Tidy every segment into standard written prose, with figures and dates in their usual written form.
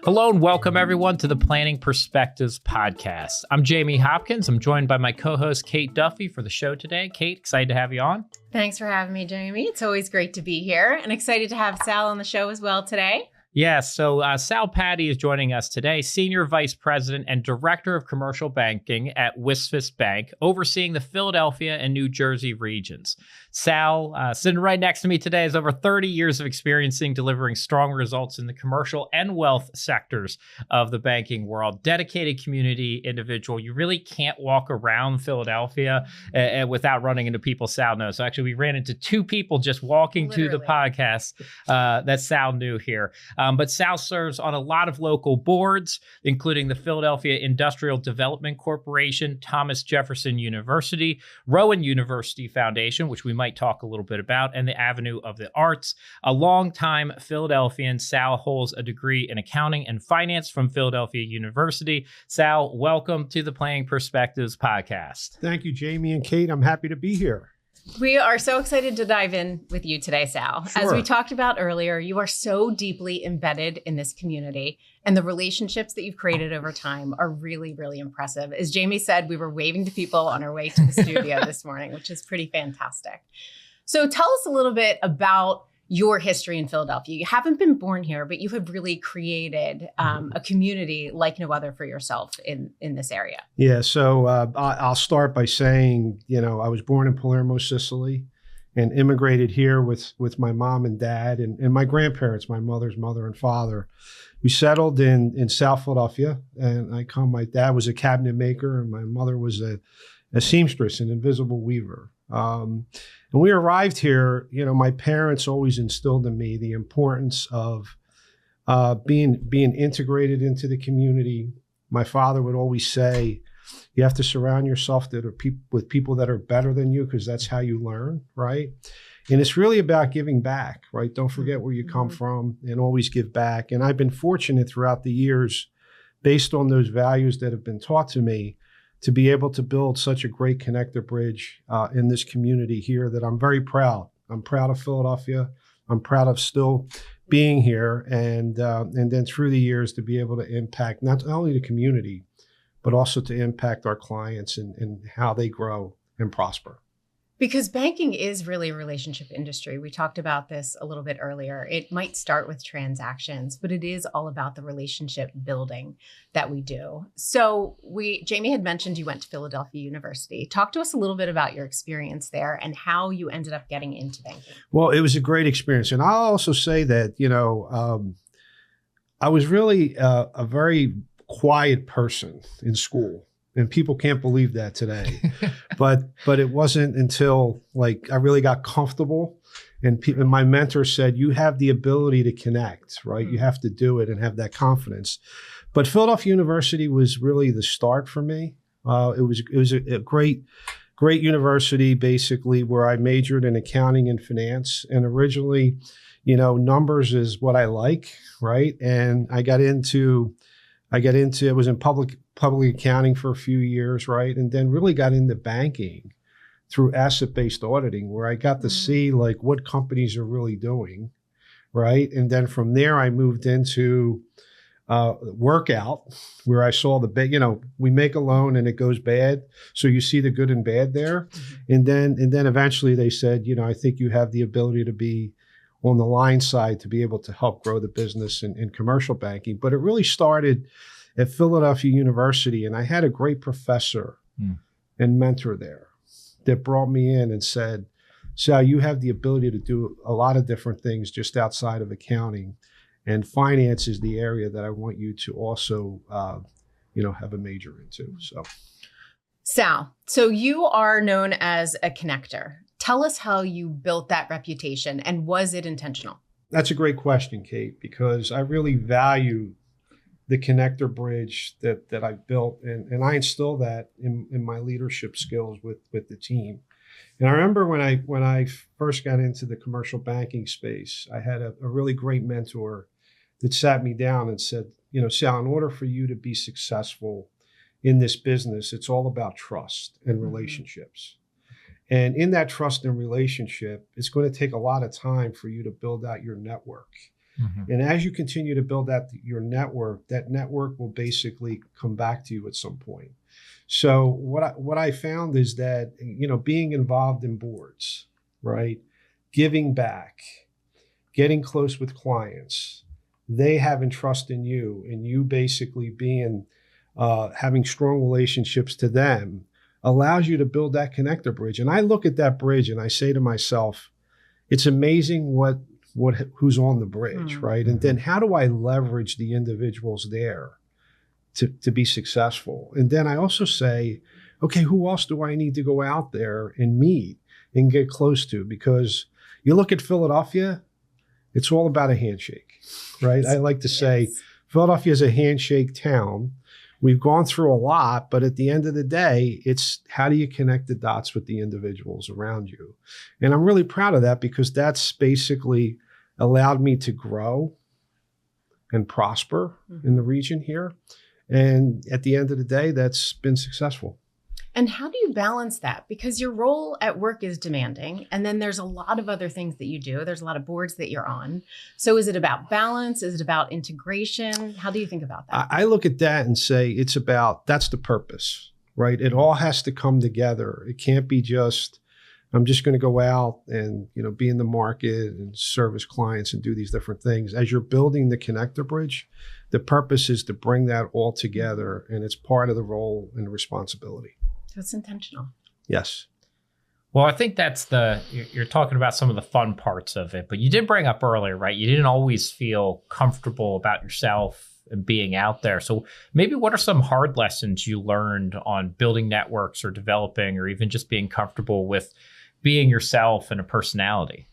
Hello and welcome everyone to the Planning Perspectives podcast. I'm Jamie Hopkins. I'm joined by my co-host Kate Duffy for the show today. Kate, excited to have you on. Thanks for having me, Jamie. It's always great to be here and excited to have Sal on the show as well today. So Sal Patti is joining us today, Senior Vice President and Director of Commercial Banking at WSFS Bank, overseeing the Philadelphia and New Jersey regions. Sal, sitting right next to me today, has over 30 years of experience delivering strong results in the commercial and wealth sectors of the banking world. Dedicated community individual. You really can't walk around Philadelphia without running into people Sal knows. So actually, we ran into two people just walking to the podcast that Sal knew here. But Sal serves on a lot of local boards, including the Philadelphia Industrial Development Corporation, Thomas Jefferson University, Rowan University Foundation, which we might talk a little bit about, and the Avenue of the Arts. A longtime Philadelphian, Sal holds a degree in accounting and finance from Philadelphia University. Sal, welcome to the Planning Perspectives podcast. Thank you, Jamie and Kate. I'm happy to be here. We are so excited to dive in with you today, Sal. Sure. As we talked about earlier, you are so deeply embedded in this community, and the relationships that you've created over time are really, really impressive. As Jamie said, we were waving to people on our way to the studio this morning, which is pretty fantastic. So tell us a little bit about your history in Philadelphia. You haven't been born here, but you have really created a community like no other for yourself in this area. Yeah, so I'll start by saying, I was born in Palermo, Sicily, and immigrated here with my mom and dad and my grandparents, my mother's mother and father. We settled in South Philadelphia, and my dad was a cabinet maker, and my mother was a seamstress, an invisible weaver. And we arrived here, my parents always instilled in me the importance of being integrated into the community. My father would always say, you have to surround yourself with people that are better than you, because that's how you learn, right? And it's really about giving back, right? Don't forget where you come from and always give back. And I've been fortunate throughout the years, based on those values that have been taught to me, to be able to build such a great connector bridge in this community here that I'm very proud. I'm proud of Philadelphia. I'm proud of still being here, and then through the years to be able to impact not only the community, but also to impact our clients and how they grow and prosper. Because banking is really a relationship industry. We talked about this a little bit earlier. It might start with transactions, but it is all about the relationship building that we do. So Jamie had mentioned you went to Philadelphia University. Talk to us a little bit about your experience there and how you ended up getting into banking. Well, it was a great experience. And I'll also say that, I was really a very quiet person in school. And people can't believe that today, but it wasn't until I really got comfortable, and my mentor said, "You have the ability to connect, right? You have to do it and have that confidence." But Philadelphia University was really the start for me. It was a great university, basically, where I majored in accounting and finance, and originally, numbers is what I like, right? And I got into it was in public accounting for a few years, right? And then really got into banking through asset-based auditing, where I got to see what companies are really doing, right? And then from there, I moved into workout, where I saw we make a loan and it goes bad. So you see the good and bad there. And then eventually they said, I think you have the ability to be on the line side to be able to help grow the business in commercial banking. But it really started at Philadelphia University, and I had a great professor and mentor there that brought me in and said, Sal, you have the ability to do a lot of different things just outside of accounting, and finance is the area that I want you to also, have a major into. So, Sal, so you are known as a connector. Tell us how you built that reputation, and was it intentional? That's a great question, Kate, because I really value the connector bridge that I've built, and I instill that in my leadership skills with the team. And I remember when I first got into the commercial banking space, I had a really great mentor that sat me down and said, Sal, in order for you to be successful in this business, it's all about trust and relationships. And in that trust and relationship, it's going to take a lot of time for you to build out your network And as you continue to build out your network, that network will basically come back to you at some point. So what I found is that, being involved in boards, right? Giving back, getting close with clients, they having trust in you, and you basically having strong relationships to them allows you to build that connector bridge. And I look at that bridge and I say to myself, it's amazing who's on the bridge, right? And then how do I leverage the individuals there to be successful? And then I also say, okay, who else do I need to go out there and meet and get close to? Because you look at Philadelphia, it's all about a handshake, right? I like to say Philadelphia is a handshake town. We've gone through a lot, but at the end of the day, it's how do you connect the dots with the individuals around you? And I'm really proud of that, because that's basically allowed me to grow and prosper in the region here. And at the end of the day, that's been successful. And how do you balance that? Because your role at work is demanding, and then there's a lot of other things that you do. There's a lot of boards that you're on. So is it about balance? Is it about integration? How do you think about that? I look at that and say that's the purpose, right? It all has to come together. It can't be just, I'm just going to go out and, be in the market and service clients and do these different things. As you're building the connector bridge, the purpose is to bring that all together, and it's part of the role and the responsibility. So it's intentional. Yes. Well, I think that's you're talking about some of the fun parts of it, but you did bring up earlier, right? You didn't always feel comfortable about yourself and being out there. So maybe what are some hard lessons you learned on building networks or developing, or even just being comfortable with being yourself and a personality?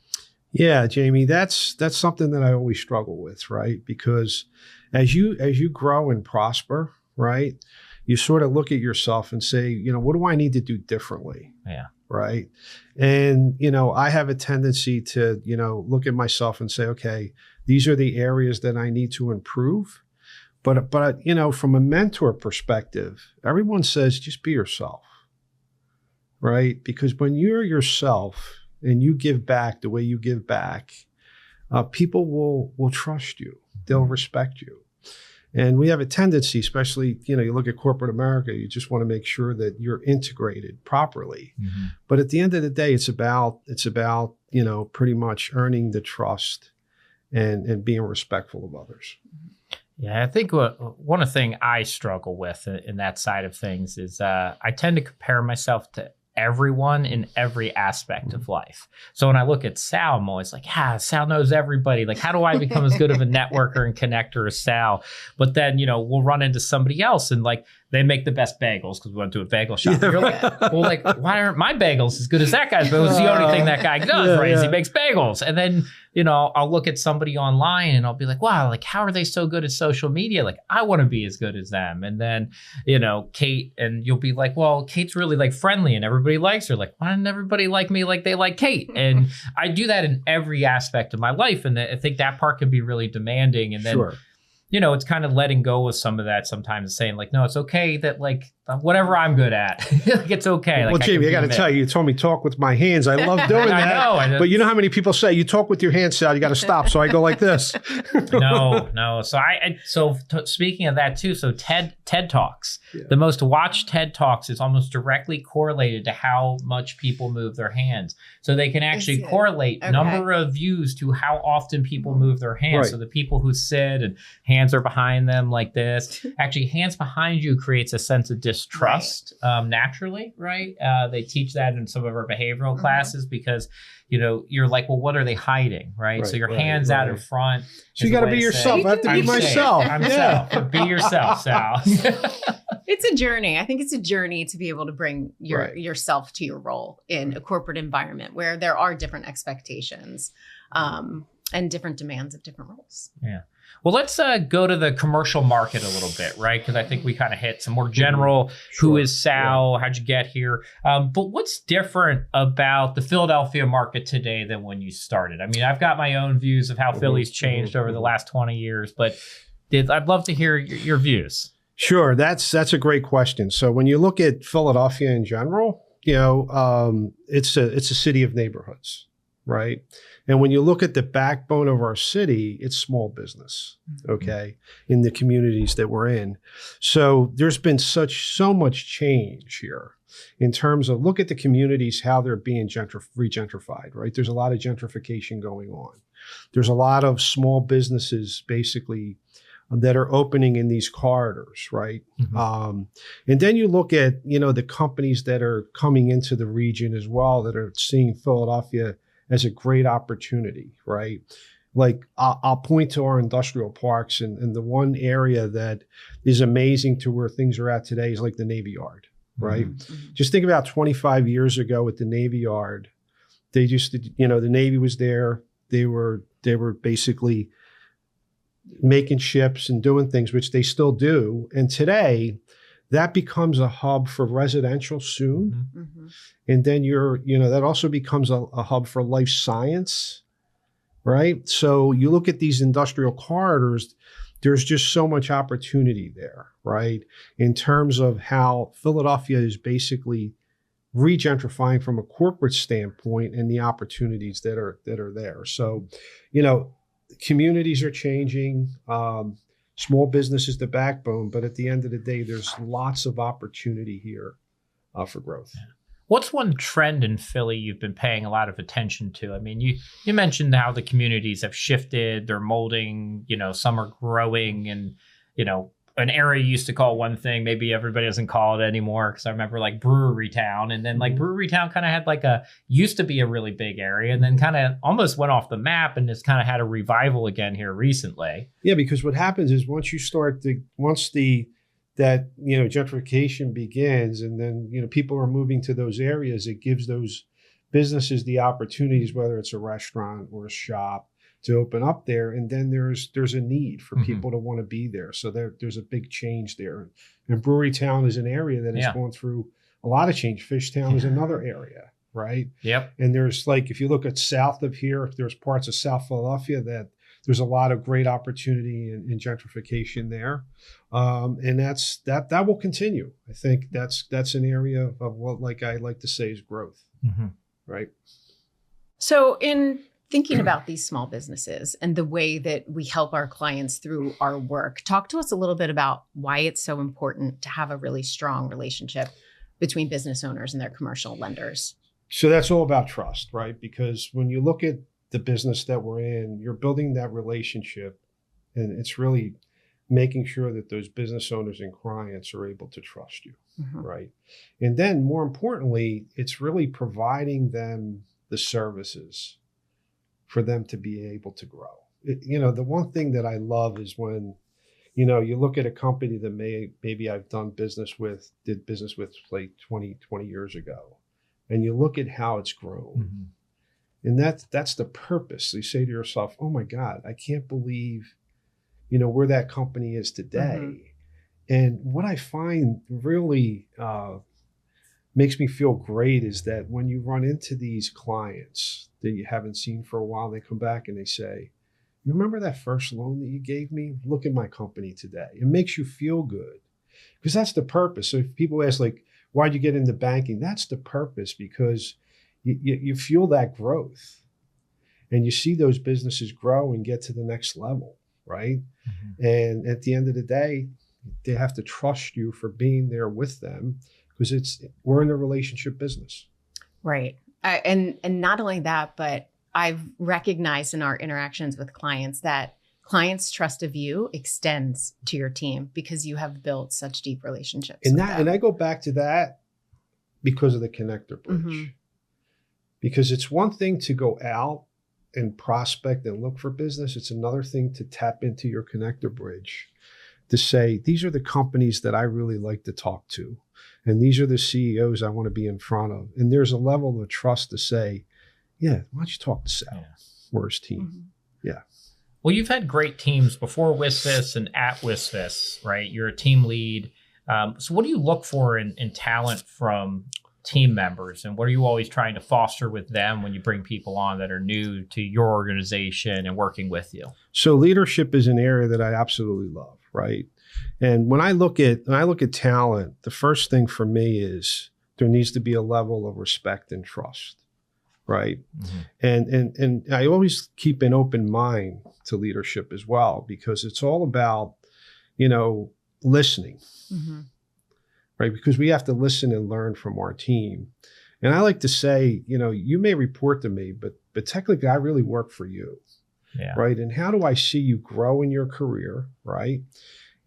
Yeah, Jamie, that's something that I always struggle with, right? Because as you grow and prosper, right, you sort of look at yourself and say, what do I need to do differently? Yeah. Right. And, I have a tendency to, look at myself and say, okay, these are the areas that I need to improve. But from a mentor perspective, everyone says, just be yourself. Right. Because when you're yourself and you give back the way you give back, people will trust you. They'll respect you. And we have a tendency, especially, you look at corporate America, you just want to make sure that you're integrated properly. But at the end of the day, it's about, pretty much earning the trust and being respectful of others. Yeah, I think one thing I struggle with in that side of things is I tend to compare myself to everyone in every aspect of life. So when I look at Sal, I'm always like, Sal knows everybody. Like, how do I become as good of a networker and connector as Sal? But then, we'll run into somebody else and like they make the best bagels because we went to a bagel shop. Yeah. You're like, well, like, why aren't my bagels as good as that guy's? But it's the only thing that guy does, right? Is he makes bagels. And then, I'll look at somebody online and I'll be like, wow, like, how are they so good at social media? Like, I want to be as good as them. And then, Kate, and you'll be like, well, Kate's really like friendly and everybody likes her. Like, why didn't everybody like me like they like Kate? And I do that in every aspect of my life. And I think that part can be really demanding. And then, it's kind of letting go of some of that sometimes and saying like, no, it's okay that like whatever I'm good at, like it's okay. Well, Jamie, I got to tell you, you told me talk with my hands. I love doing that. I know. But you know how many people say you talk with your hands, Sal, you got to stop. So I go like this. No. So speaking of that too, so TED Talks, the most watched TED Talks is almost directly correlated to how much people move their hands. So they can actually correlate number of views to how often people move their hands. Right. So the people who sit and hands are behind them like this, actually hands behind you creates a sense of distrust naturally, right? They teach that in some of our behavioral classes because, you're like, well, what are they hiding, right? So your hands out in front. So you got to be yourself. I have to be myself. I'm Sal. Be yourself, Sal. It's a journey. I think it's a journey to be able to bring yourself to your role in a corporate environment where there are different expectations and different demands of different roles. Yeah. Well, let's go to the commercial market a little bit, right? Because I think we kind of hit some more general, who is Sal, how'd you get here? But what's different about the Philadelphia market today than when you started? I mean, I've got my own views of how Philly's changed over the last 20 years, but I'd love to hear your views. Sure, that's a great question. So when you look at Philadelphia in general, it's a city of neighborhoods, right? And when you look at the backbone of our city, it's small business, okay, in the communities that we're in. So there's been so much change here in terms of look at the communities, how they're being regentrified, right? There's a lot of gentrification going on. There's a lot of small businesses basically that are opening in these corridors, right? And then you look at, you know, the companies that are coming into the region as well that are seeing Philadelphia as a great opportunity, right? Like I'll point to our industrial parks, and the one area that is amazing to where things are at today is like the Navy Yard, right? Just think about 25 years ago at the Navy Yard. They just, you know, the Navy was there. They were basically making ships and doing things, which they still do. And today, that becomes a hub for residential soon. And then that also becomes a hub for life science, right? So you look at these industrial corridors, there's just so much opportunity there, right? In terms of how Philadelphia is basically regentrifying from a corporate standpoint and the opportunities that are there. So, you know, communities are changing. Small business is the backbone, but at the end of the day, there's lots of opportunity here for growth. What's one trend in Philly you've been paying a lot of attention to? I mean, you mentioned how the communities have shifted, they're molding, you know, some are growing, and, you know, an area you used to call one thing, maybe everybody doesn't call it anymore. Cause I remember like Brewery Town, and then like Brewery Town kind of had like used to be a really big area and then kind of almost went off the map and has kind of had a revival again here recently. Yeah, because what happens is once that, you know, gentrification begins, and then, you know, people are moving to those areas, it gives those businesses the opportunities, whether it's a restaurant or a shop, to open up there. And then there's a need for people to want to be there. So there's a big change there. And Brewery Town is an area that is going through a lot of change. Fishtown is another area, right? Yep. And there's like, if you look at south of here, there's parts of South Philadelphia that there's a lot of great opportunity in gentrification there. And that will continue. I think that's an area of what, like I like to say, is growth, right? So in thinking about these small businesses and the way that we help our clients through our work, talk to us a little bit about why it's so important to have a really strong relationship between business owners and their commercial lenders. So that's all about trust, right? Because when you look at the business that we're in, you're building that relationship, and it's really making sure that those business owners and clients are able to trust you, right? And then more importantly, it's really providing them the services for them to be able to grow. You know, the one thing that I love is when, you know, you look at a company that maybe I've did business with like 20 years ago, and you look at how it's grown. And that's the purpose. You say to yourself, oh my God, I can't believe, you know, where that company is today. And what I find really makes me feel great is that when you run into these clients that you haven't seen for a while, they come back and they say, you remember that first loan that you gave me? Look at my company today. It makes you feel good, because that's the purpose. So if people ask, like, why'd you get into banking? That's the purpose, because you feel that growth and you see those businesses grow and get to the next level, right? And at the end of the day, they have to trust you for being there with them, because we're in a relationship business. Right. And not only that, but I've recognized in our interactions with clients that clients' trust of you extends to your team because you have built such deep relationships. And I go back to that because of the connector bridge. Because it's one thing to go out and prospect and look for business. It's another thing to tap into your connector bridge to say, these are the companies that I really like to talk to. And these are the CEOs I want to be in front of. And there's a level of trust to say, yeah, why don't you talk to Sal or his team? Yeah. Well, you've had great teams before WSFS and at WSFS, right? You're a team lead. So what do you look for in talent from team members, and what are you always trying to foster with them when you bring people on that are new to your organization and working with you? So leadership is an area that I absolutely love, right? And when I look at talent, the first thing for me is there needs to be a level of respect and trust, right? And I always keep an open mind to leadership as well, because it's all about, listening, right? Because we have to listen and learn from our team. And I like to say, you may report to me, but technically I really work for you, right? And how do I see you grow in your career, right?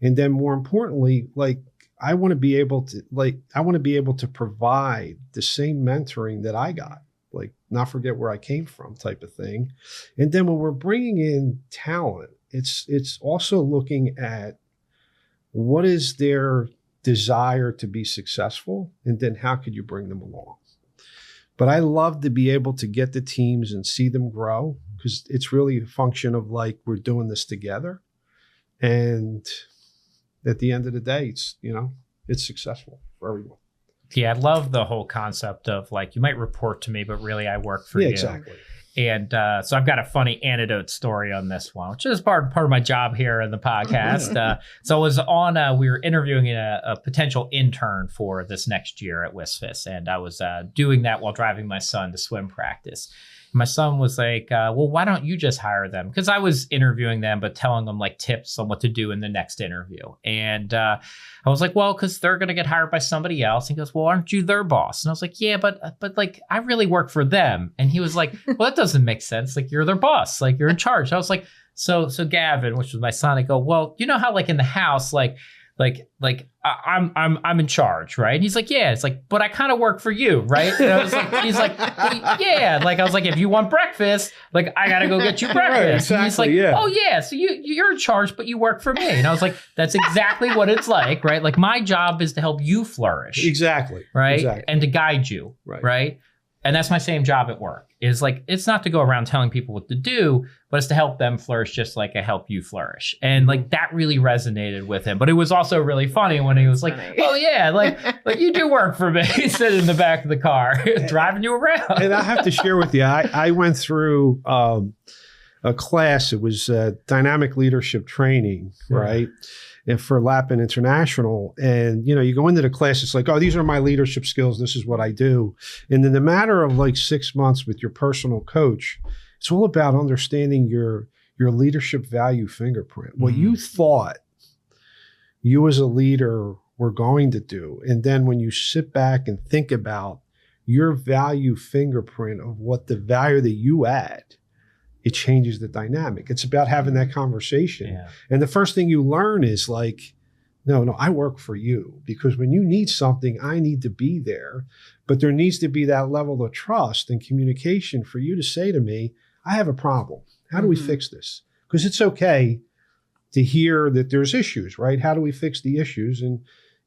And then more importantly, I want to be able to provide the same mentoring that I got, not forget where I came from type of thing. And then when we're bringing in talent, it's also looking at what is their desire to be successful, and then how could you bring them along? But I love to be able to get the teams and see them grow, because it's really a function of we're doing this together. And at the end of the day, it's successful for everyone. Yeah, I love the whole concept of you might report to me, but really I work for you. Exactly. And so I've got a funny anecdote story on this one, which is part of my job here in the podcast. So I was on, we were interviewing a potential intern for this next year at WSFS. And I was doing that while driving my son to swim practice. My son was like, well, why don't you just hire them? Because I was interviewing them, but telling them tips on what to do in the next interview. And I was like, well, because they're going to get hired by somebody else. And he goes, well, aren't you their boss? And I was like, yeah, but I really work for them. And he was like, well, that doesn't make sense. You're their boss. You're in charge. I was like, so Gavin, which was my son, I go, well, you know how in the house, I'm in charge, right? And he's like, yeah. It's but I kind of work for you, right? And I was like, he's like, well, yeah. I was like, if you want breakfast, I gotta go get you breakfast. Right, exactly, and he's like, yeah. Oh yeah, so you're in charge, but you work for me. And I was like, that's exactly what it's like, right? My job is to help you flourish. Exactly. Right. Exactly. And to guide you. Right. And that's my same job at work. Is it's not to go around telling people what to do, but it's to help them flourish, just like I help you flourish. And that really resonated with him. But it was also really funny when he was like, oh yeah, you do work for me. Sitting in the back of the car, driving you around. And I have to share with you, I went through a class. It was dynamic leadership training, right? And for Lapin International. And, you go into the class, it's oh, these are my leadership skills. This is what I do. And in the matter of 6 months with your personal coach, it's all about understanding your leadership value fingerprint, what you thought you as a leader were going to do. And then when you sit back and think about your value fingerprint of what the value that you add, it changes the dynamic. It's about having that conversation. Yeah. And the first thing you learn is no, I work for you, because when you need something, I need to be there. But there needs to be that level of trust and communication for you to say to me, I have a problem. How do we fix this? Because it's okay to hear that there's issues, right? How do we fix the issues? And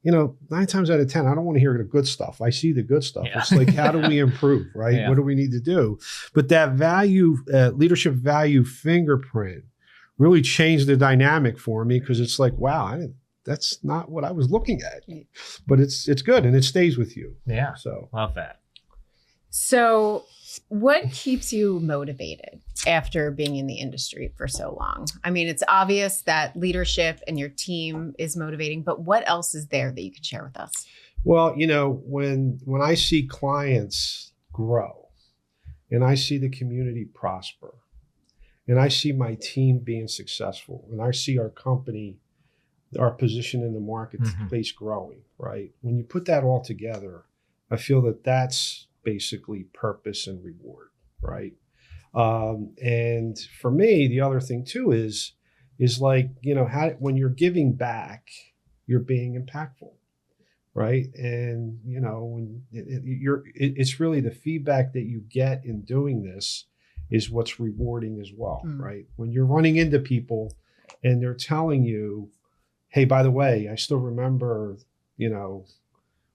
9 times out of 10, I don't want to hear the good stuff. I see the good stuff. Yeah. It's how do we improve, right? Yeah. What do we need to do? But that value, leadership value fingerprint really changed the dynamic for me, because it's wow, that's not what I was looking at. But it's good, and it stays with you. Yeah. So love that. So what keeps you motivated after being in the industry for so long? I mean, it's obvious that leadership and your team is motivating, but what else is there that you could share with us? Well, when I see clients grow, and I see the community prosper, and I see my team being successful, and I see our company, our position in the marketplace growing, right? When you put that all together, I feel that that's basically purpose and reward, right? And for me, the other thing too is how when you're giving back, you're being impactful, right? And when it's really the feedback that you get in doing this is what's rewarding as well, right? When you're running into people and they're telling you, hey, by the way, I still remember,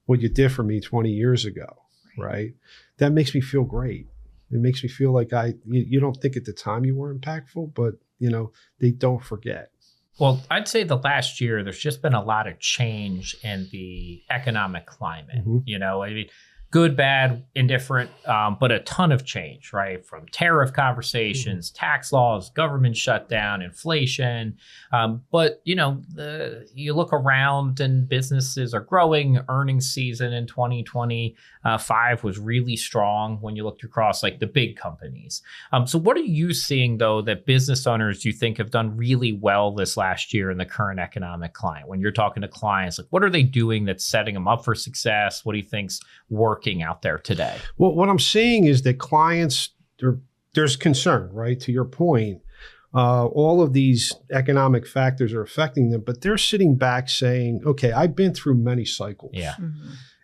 what you did for me 20 years ago. Right. That makes me feel great. It makes me feel like you don't think at the time you were impactful, but they don't forget. Well, I'd say the last year, there's just been a lot of change in the economic climate. I mean, good, bad, indifferent, but a ton of change, right? From tariff conversations, tax laws, government shutdown, inflation. But, you look around and businesses are growing. Earnings season in 2025 was really strong when you looked across like the big companies. So what are you seeing, though, that business owners you think have done really well this last year in the current economic climate? When you're talking to clients, like what are they doing that's setting them up for success? What do you think's working out there today? Well, what I'm seeing is that clients, there's concern, right? To your point, all of these economic factors are affecting them, but they're sitting back saying, okay, I've been through many cycles. Yeah.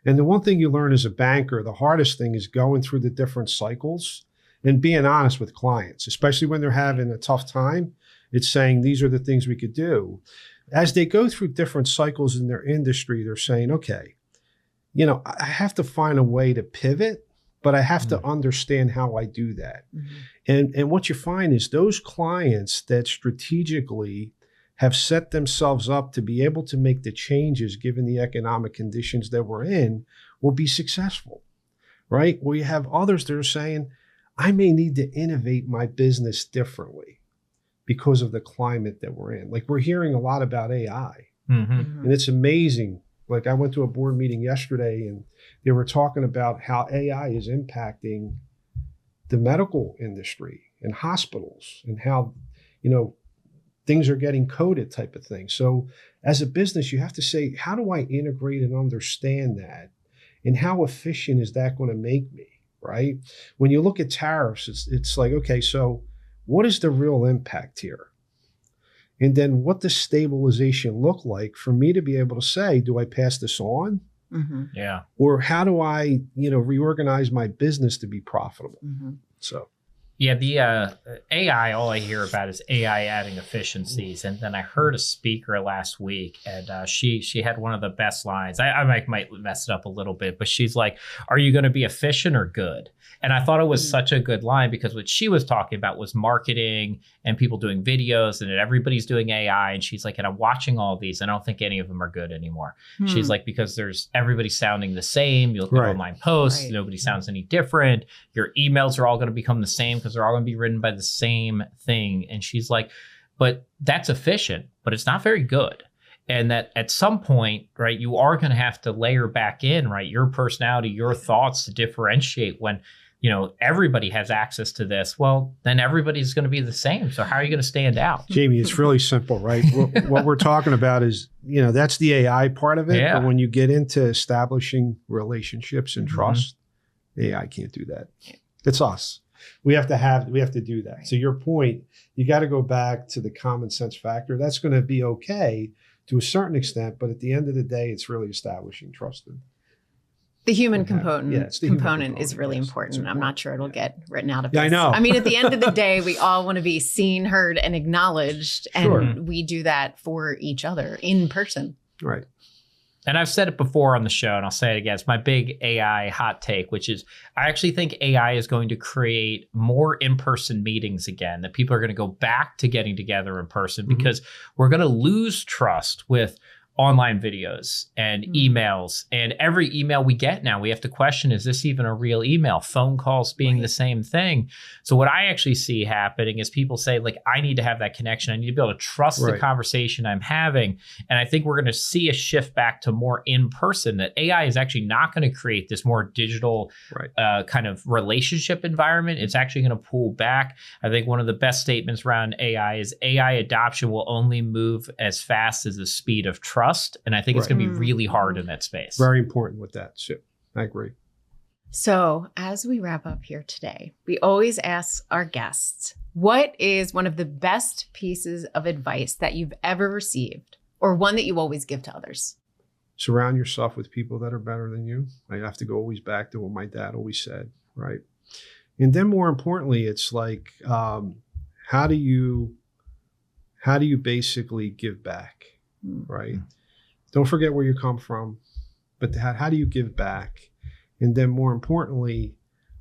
And the one thing you learn as a banker, the hardest thing is going through the different cycles and being honest with clients, especially when they're having a tough time. It's saying, these are the things we could do. As they go through different cycles in their industry, they're saying, okay, I have to find a way to pivot, but I have to understand how I do that. And what you find is those clients that strategically have set themselves up to be able to make the changes given the economic conditions that we're in will be successful, right? Where you have others that are saying, I may need to innovate my business differently because of the climate that we're in. Like we're hearing a lot about AI, and it's amazing. Like I went to a board meeting yesterday and they were talking about how AI is impacting the medical industry and hospitals and how, things are getting coded type of thing. So as a business, you have to say, how do I integrate and understand that? And how efficient is that going to make me, right? When you look at tariffs, it's like, okay, so what is the real impact here? And then what does stabilization look like for me to be able to say, do I pass this on? Yeah. Or how do I, reorganize my business to be profitable? So. Yeah, the AI, all I hear about is AI adding efficiencies. And then I heard a speaker last week, and she had one of the best lines. I might mess it up a little bit, but she's like, are you going to be efficient or good? And I thought it was such a good line because what she was talking about was marketing and people doing videos and everybody's doing AI. And she's like, and I'm watching all these and I don't think any of them are good anymore. She's like, because everybody's sounding the same. You look at online posts, nobody sounds any different. Your emails are all going to become the same because they're all going to be written by the same thing. And she's like, but that's efficient, but it's not very good. And that at some point, right, you are going to have to layer back in, right, your personality, your thoughts to differentiate when, everybody has access to this. Well, then everybody's going to be the same. So how are you going to stand out? Jamie, it's really simple, right? What we're talking about is, that's the AI part of it. Yeah. But when you get into establishing relationships and trust, AI can't do that. It's us. We have to do that. So your point, you got to go back to the common sense factor. That's going to be okay to a certain extent, but at the end of the day, it's really establishing trust. The human component is really yes, important. I'm not sure it'll get written out of Yeah, this. I know. I mean, at the end of the day, we all want to be seen, heard, and acknowledged. And we do that for each other in person. Right. And I've said it before on the show, and I'll say it again. It's my big AI hot take, which is I actually think AI is going to create more in-person meetings again, that people are going to go back to getting together in person because we're going to lose trust with online videos and emails. And every email we get now, we have to question, is this even a real email? Phone calls being the same thing. So what I actually see happening is people say, like, I need to have that connection. I need to be able to trust the conversation I'm having. And I think we're going to see a shift back to more in person, that AI is actually not going to create this more digital kind of relationship environment. It's actually going to pull back. I think one of the best statements around AI is AI adoption will only move as fast as the speed of trust. And I think it's going to be really hard in that space. Very important with that. So I agree. So as we wrap up here today, we always ask our guests, what is one of the best pieces of advice that you've ever received, or one that you always give to others? Surround yourself with people that are better than you. I have to go always back to what my dad always said, right? And then more importantly, it's like, how do you basically give back, right? Don't forget where you come from, but how do you give back? And then more importantly,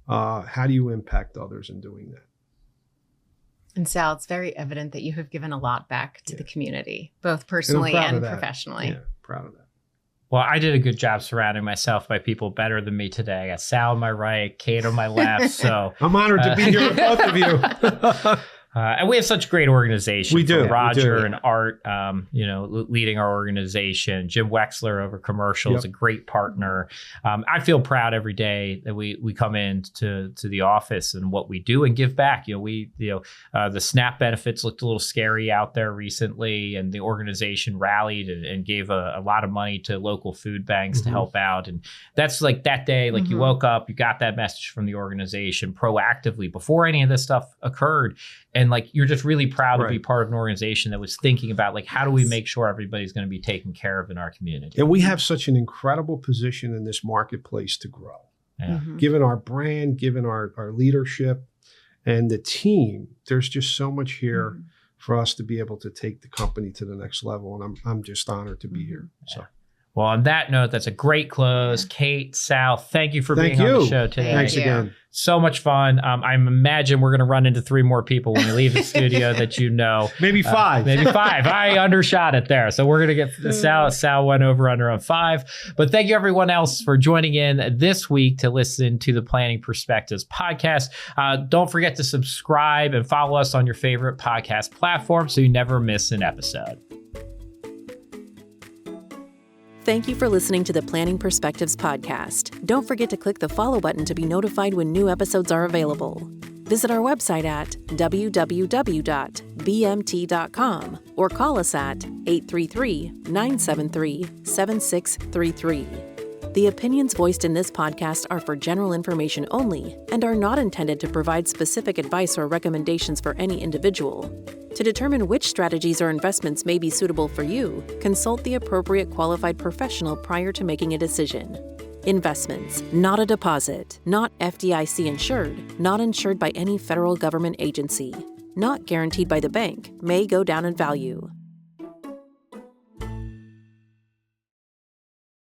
how do you impact others in doing that? And Sal, it's very evident that you have given a lot back to the community, both personally and professionally. Yeah, proud of that. Well, I did a good job surrounding myself by people better than me today. I got Sal on my right, Kate on my left. So I'm honored to be here with both of you. And we have such great organization. We do. Roger We do. and Art, leading our organization. Jim Wexler over commercial is a great partner. I feel proud every day that we come in to the office and what we do and give back. The SNAP benefits looked a little scary out there recently, and the organization rallied and gave a lot of money to local food banks to help out. And that's like that day, like you woke up, you got that message from the organization proactively before any of this stuff occurred. And like, you're just really proud to be part of an organization that was thinking about like, how do we make sure everybody's going to be taken care of in our community? And we have such an incredible position in this marketplace to grow. Yeah. Given our brand, given our leadership and the team, there's just so much here for us to be able to take the company to the next level. And I'm just honored to be here. So. Well, on that note, that's a great close. Kate, Sal, thank you for being on the show today. Thanks again. So much fun. I imagine we're going to run into 3 more people when we leave the studio that you know. Maybe 5. Maybe 5. I undershot it there. So we're going to get Sal went over under on 5. But thank you everyone else for joining in this week to listen to the Planning Perspectives podcast. Don't forget to subscribe and follow us on your favorite podcast platform so you never miss an episode. Thank you for listening to the Planning Perspectives podcast. Don't forget to click the follow button to be notified when new episodes are available. Visit our website at www.bmt.com or call us at 833-973-7633. The opinions voiced in this podcast are for general information only and are not intended to provide specific advice or recommendations for any individual. To determine which strategies or investments may be suitable for you, consult the appropriate qualified professional prior to making a decision. Investments, not a deposit, not FDIC insured, not insured by any federal government agency, not guaranteed by the bank, may go down in value.